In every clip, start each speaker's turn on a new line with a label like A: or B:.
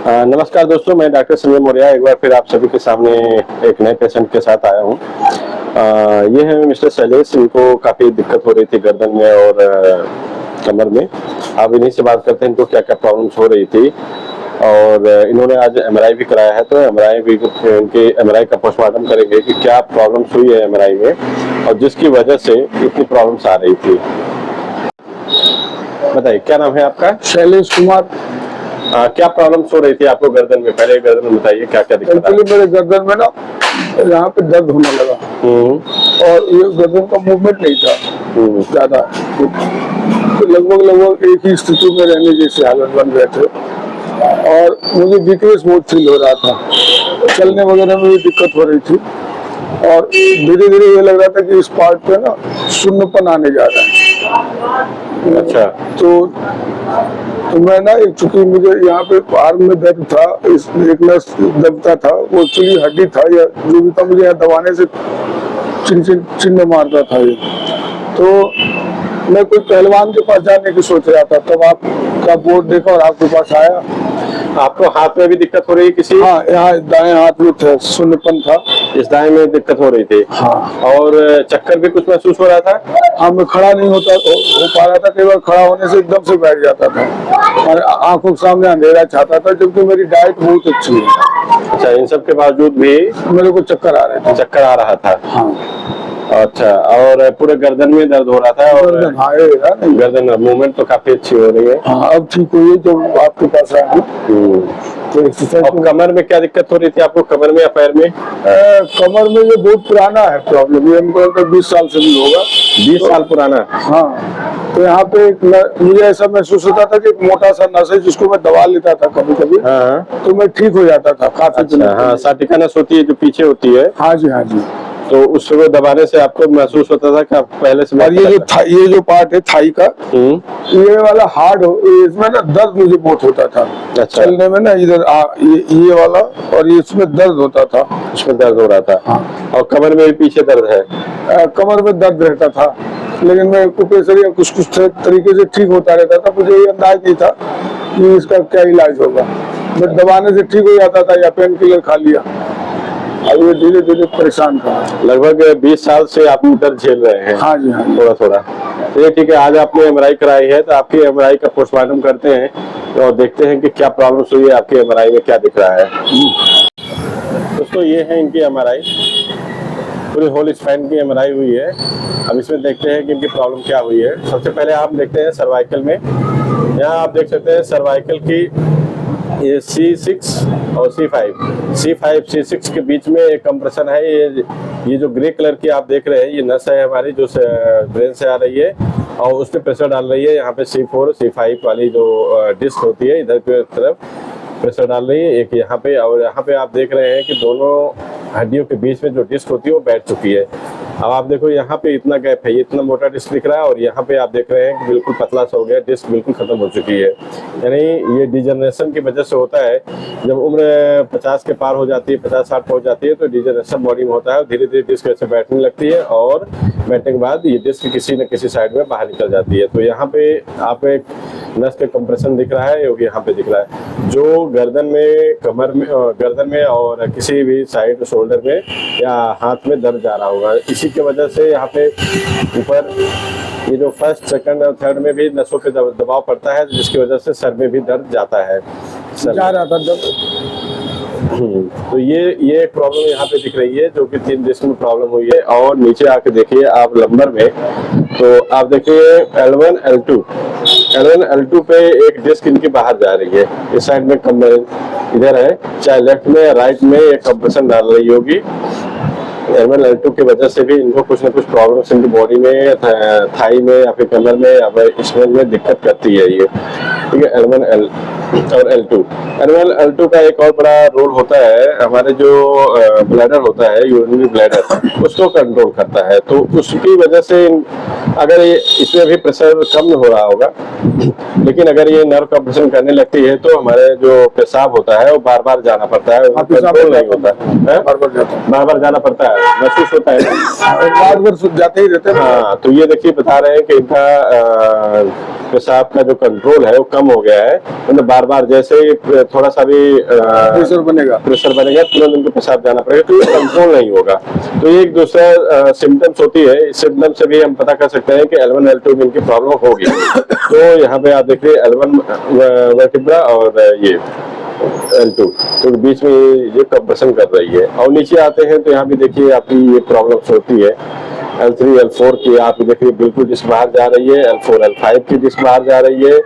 A: नमस्कार दोस्तों, मैं डॉक्टर संजय मौर्य एक बार फिर आप सभी के सामने एक नए पेशेंट के साथ आया हूँ। ये है मिस्टर शैलेश। इनको काफ़ी दिक्कत हो रही थी गर्दन में और कमर में। अब इन्हीं से बात करते हैं इनको क्या क्या प्रॉब्लम्स हो रही थी। और इन्होंने आज एमआरआई भी कराया है, तो एमआरआई भी उनके एमआरआई का पोस्टमार्टम करेंगे कि क्या प्रॉब्लम्स हुई है एमआरआई में और जिसकी वजह से इतनी प्रॉब्लम्स आ रही थी। बताइए, क्या नाम है आपका?
B: शैलेश कुमार।
A: क्या प्रॉब्लम्स हो रही थी आपको गर्दन में? पहले गर्दन में बताइए क्या क्या दिक्कत है।
B: मेरे गर्दन में ना यहाँ पे दर्द होने लगा और ये गर्दन का मूवमेंट नहीं था ज्यादा, तो लगभग एक ही स्थिति में रहने जैसे हालत बन गए थे और मुझे वीकनेस बहुत फील हो रहा था। चलने वगैरह में भी दिक्कत हो रही थी और धीरे धीरे ये लग रहा था कि इस पार्ट पे ना शून्यपन आने जा रहा है।
A: अच्छा।
B: तो मैं ना, चूंकि मुझे यहाँ पे आर्म में दर्द था, इस एक नस दबता था, वो एक्चुअली हड्डी था या जो भी था, मुझे यहाँ दबाने से चिन्ह मारता था ये। तो मैं कोई पहलवान के पास जाने की सोच रहा था, तब आपका बोर्ड देखा और आपके पास आया।
A: आपको हाथ में भी दिक्कत हो रही है किसी?
B: हाँ, यहाँ दाएं हाथ में था, शून्यपन था।
A: इस दाएं में दिक्कत हो रही थी?
B: हाँ।
A: और चक्कर भी कुछ महसूस हो रहा था?
B: हाँ, मैं खड़ा नहीं हो पा रहा था। कई बार खड़ा होने से एकदम से बैठ जाता था और आंखों के सामने अंधेरा छाता था, जबकि मेरी डाइट बहुत अच्छी है।
A: अच्छा, इन सब के बावजूद भी
B: मेरे को चक्कर आ रहे थे।
A: चक्कर आ रहा था?
B: हाँ।
A: अच्छा, और पूरे गर्दन में दर्द हो रहा था? और गर्दन मूवमेंट तो काफी अच्छी हो रही है।
B: हाँ, अब ठीक हुई है जो आपके पास आया।
A: तो कमर में क्या दिक्कत हो रही थी आपको, कमर में या पैर में?
B: कमर में ये बहुत पुराना है प्रॉब्लम, ये हमको 20 साल से भी होगा।
A: 20 साल पुराना?
B: हाँ। तो यहाँ पे मुझे ऐसा महसूस होता था कि एक मोटा सा नस है जिसको मैं दबा लेता था कभी कभी।
A: हाँ।
B: तो मैं ठीक हो जाता था काफी।
A: अच्छा, हाँ, साटिका नस होती है जो पीछे होती है।
B: हाँ जी, हाँ जी।
A: तो उसको दबाने से आपको महसूस होता था कि आप पहले से?
B: और ये जो पार्ट है थाई का, ये वाला हार्ड हो, इसमें ना दर्द मुझे बहुत होता था।
A: अच्छा।
B: चलने में ना इधर ये वाला, और इसमें दर्द होता था।
A: इसमें दर्द हो रहा था? हाँ। और कमर में भी पीछे दर्द है?
B: कमर में दर्द रहता था, लेकिन मैं प्रेशर या कुछ तरीके से ठीक होता रहता था। मुझे ये अंदाज नहीं था कि इसका क्या इलाज होगा। मैं दबाने से ठीक हो जाता था या पेन किलर खा लिया। अब ये धीरे धीरे परेशान था।
A: लगभग 20 साल से आप दर्द झेल रहे हैं?
B: हाँ जी, हाँ।
A: थोड़ा थोड़ा। तो ठीक है, आज आपने एमआरआई कराई है, तो आपकी एमआरआई का पोस्टमार्टम करते हैं और देखते हैं कि क्या प्रॉब्लम्स हुई है, आपके एमआरआई में क्या दिख रहा है। दोस्तों, ये है इनकी एमआरआई, पूरी होल स्पाइन की एमआरआई हुई है। अब इसमें देखते हैं कि इनकी प्रॉब्लम क्या हुई है। सबसे पहले आप देखते हैं सर्वाइकल में। यहाँ आप देख सकते हैं सर्वाइकल की ये C6 और C5 C6 के बीच में एक कंप्रेशन है। ये जो ग्रे कलर की आप देख रहे हैं, ये नस है हमारी जो ब्रेन से आ रही है और उस पर प्रेशर डाल रही है। यहाँ पे C4 C5 वाली जो डिस्क होती है, इधर की तरफ प्रेशर डाल रही है एक यहाँ पे। और यहाँ पे आप देख रहे हैं कि दोनों हड्डियों के बीच में जो डिस्क होती है वो बैठ चुकी है। अब आप देखो, यहाँ पे इतना गैप है, ये इतना मोटा डिस्क दिख रहा है और यहाँ पे आप देख रहे हैं कि बिल्कुल पतला सा हो गया, डिस्क बिल्कुल खत्म हो चुकी है। यानी ये डिजनरेशन की वजह से होता है। जब उम्र 50 के पार हो जाती है, 50-60 पहुंच जाती है, तो डिजनरेशन बॉडी में होता है और धीरे धीरे डिस्क ऐसे बैठने लगती है और बैठने के बाद ये डिस्क किसी न किसी साइड में बाहर निकल जाती है। तो यहाँ पे आप एक नस के कंप्रेशन दिख रहा है, यहाँ पे दिख रहा है, जो गर्दन में, कमर में, गर्दन में और किसी भी साइड शोल्डर में या हाथ में दर्द जा रहा होगा। इसी की वजह से यहाँ पे ऊपर ये जो फर्स्ट, सेकंड और थर्ड में भी नसों पे दबाव पड़ता है, जिसकी वजह से सर में भी दर्द जाता है।
B: जा रहा था दर्द।
A: तो ये एक प्रॉब्लम यहाँ पे दिख रही है, जो कि 3 डिस्क में प्रॉब्लम हुई है। और नीचे आके देखिए आप लंबर में, तो आप देखिए L1 L2 पे एक डिस्क इनकी बाहर जा रही है। इस साइड में कमर इधर है, चाहे लेफ्ट में या राइट में एक कंप्रेशन डाल रही होगी। L1 L2 की वजह से भी इनको कुछ ना कुछ प्रॉब्लम्स इनकी बॉडी में, थाई में या फिर कमर में या फिर इसमें दिक्कत करती है ये। ठीक है, L1 और L2 L2 का एक और बड़ा रोल होता है, हमारे जो ब्लैडर होता है, यूरिनरी ब्लैडर, उसको कंट्रोल करता है। तो उसकी वजह से अगर ये इसमें भी प्रेशर कम हो रहा होगा, लेकिन अगर ये नर्व कंप्रेशन करने लगती है तो हमारे जो पेशाब होता है वो बार बार जाना पड़ता है, कंट्रोल नहीं होता है, बार बार जाना पड़ता है। महसूस होता है ना?
B: रात भर जाते ही रहते हैं।
A: हाँ, तो ये देखिए बता रहे हैं कि इनका पेशाब का जो कंट्रोल है वो कम हो गया है। मतलब बार बार जैसे ही थोड़ा सा भी
B: प्रेशर बनेगा
A: तुरंत उनको पेशाब जाना पड़ेगा, तो ये कंट्रोल नहीं होगा। तो ये एक दूसरा सिम्टम्स होती है। इस सिम्टम से भी हम पता कर सकते हैं कि L1 L2 में इनकी प्रॉब्लम होगी। तो यहाँ पे आप देखिए L1 वर्टिब्रा और ये L2, तो बीच में ये कंप्रेशन कर रही है। और नीचे आते हैं तो यहाँ भी देखिए आपकी ये प्रॉब्लम्स होती है। L3 L4 की आप देखिए बिल्कुल डिस्क बाहर जा रही है, L4 L5 की डिस्क बाहर जा रही है,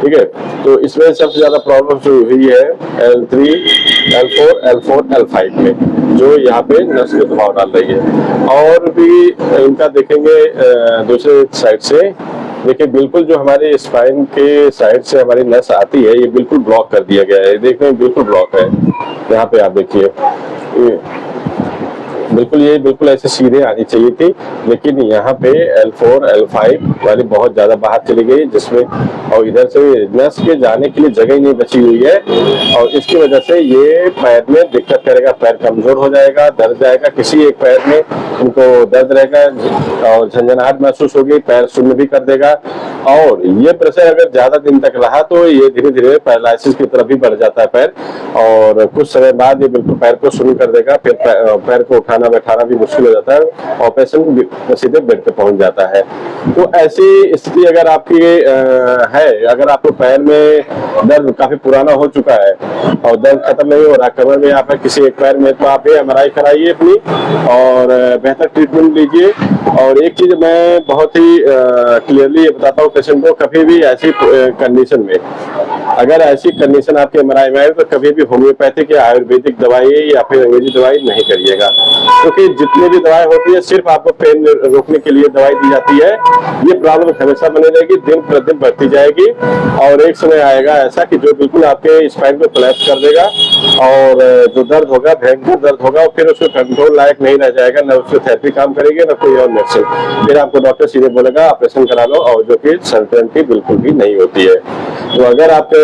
A: ठीक है। तो इसमें सबसे ज्यादा प्रॉब्लम जो हुई है L3 L4 L5 में, जो यहाँ पे नस में दबाव डाल रही है। और भी इनका देखेंगे दूसरे साइड से, देखिए बिल्कुल जो हमारे स्पाइन के साइड से हमारी नस आती है, ये बिल्कुल ब्लॉक कर दिया गया है। देखने में बिल्कुल ब्लॉक है। यहाँ पे आप देखिए ये बिल्कुल ऐसे सीधे आनी चाहिए थी, लेकिन यहाँ पे L4 L5 वाली बहुत ज्यादा बाहर चली गई, जिसमें और इधर से नस के जाने के लिए जगह ही नहीं बची हुई है। और इसकी वजह से ये पैर में दिक्कत करेगा, पैर कमजोर हो जाएगा, दर्द जाएगा, किसी एक पैर में उनको दर्द रहेगा और झंझनाहट महसूस होगी, पैर शून्य भी कर देगा। और ये प्रेशर अगर ज्यादा दिन तक रहा तो ये धीरे धीरे पैरालिसिस की तरफ भी बढ़ जाता है पैर, और कुछ समय बाद ये बिल्कुल पैर को शून्य कर देगा। फिर पैर को उठाना बैठाना भी मुश्किल हो जाता है और पेशेंट सीधे बेड पे पहुंच जाता है। तो ऐसी स्थिति अगर आपकी है, अगर आपको पैर में दर्द काफी पुराना हो चुका है और दर्द खत्म नहीं हो रहा, कमर में यहाँ पे किसी एक पैर में, तो आप ये MRI कराइए अपनी और बेहतर ट्रीटमेंट लीजिए। और एक चीज मैं बहुत ही क्लियरली बताता हूँ पेशेंट को, कभी भी ऐसी कंडीशन में, अगर ऐसी कंडीशन आपके MRI में आए तो कभी भी होम्योपैथिक या आयुर्वेदिक दवाई या फिर अंग्रेजी दवाई नहीं करिएगा, क्योंकि जितनी भी दवाई होती है सिर्फ आपको पेन रोकने के लिए दवाई दी जाती है। ये प्रॉब्लम हमेशा बनी रहेगी, दिन प्रतिदिन बढ़ती जाएगी और एक समय आएगा ऐसा कि जो बिल्कुल आपके स्पाइन को कोलैप्स कर देगा और जो दर्द होगा भयंकर दर्द होगा और फिर उसको कंट्रोल लायक नहीं रह जाएगा, न उससे थेरेपी काम करेगी न कोई और मेडिसिन। फिर आपको डॉक्टर सीधे बोलेगा ऑपरेशन करा लो, और जो कि सर्टेनिटी बिल्कुल भी नहीं होती है। तो अगर आपके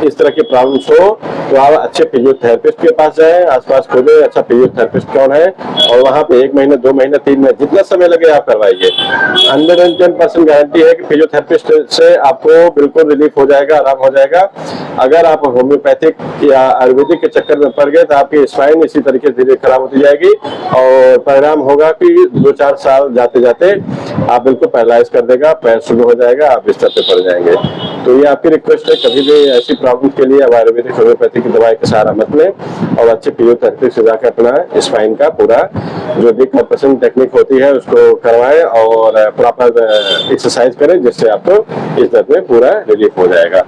A: इस तरह की प्रॉब्लम्स हो तो आप अच्छे फिजियोथेरेपिस्ट के पास जाएं, आसपास खोजें अच्छा फिजियोथेरेपिस्ट कौन है, और वहां पे 1 महीना 2 महीना 3 महीना जितना समय लगे आप करवाइए। 110% गारंटी है कि फिजियोथेरेपिस्ट से आपको बिल्कुल रिलीफ हो जाएगा, आराम हो जाएगा। अगर आप होम्योपैथिक या आयुर्वेदिक के चक्कर में पड़ गए तो आपकी स्पाइन इसी तरीके से खराब होती जाएगी और परिणाम होगा कि 2-4 साल जाते जाते आप बिल्कुल पैरालाइज कर देगा, पैर शुरू हो जाएगा, आप बिस्तर पे पड़ जाएंगे। तो ये आपकी रिक्वेस्ट है, कभी भी ऐसी प्रॉब्लम के लिए आयुर्वेदिक होम्योपैथी की दवाई का सहारा मत लें और अच्छे फिजियोथेरेपिस्ट से जाकर अपना स्पाइन का पूरा जो डिकम्प्रेशन टेक्निक होती है उसको करवाएं और प्रॉपर एक्सरसाइज करें, जिससे आपको इस दर्द में पूरा रिलीफ हो जाएगा।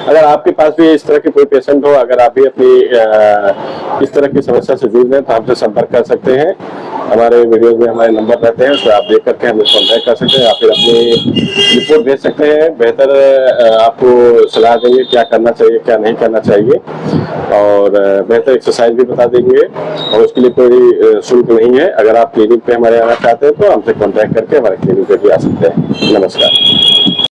A: अगर आपके पास भी इस तरह के कोई पेशेंट हो, अगर आप भी अपनी इस तरह की समस्या से जूझ रहे हैं तो हमसे संपर्क कर सकते हैं। हमारे वीडियोज में हमारे नंबर रहते हैं, उसको आप देख करके हमें कॉन्टैक्ट कर सकते हैं या फिर अपनी रिपोर्ट भेज सकते हैं। बेहतर आपको सलाह देंगे क्या करना चाहिए क्या नहीं करना चाहिए, और बेहतर एक्सरसाइज भी बता देंगे, और उसके लिए कोई शुल्क नहीं है। अगर आप क्लिनिक पे हमारे आना चाहते हैं तो हमसे कॉन्टैक्ट करके हमारे क्लिनिक पे भी आ सकते हैं। नमस्कार।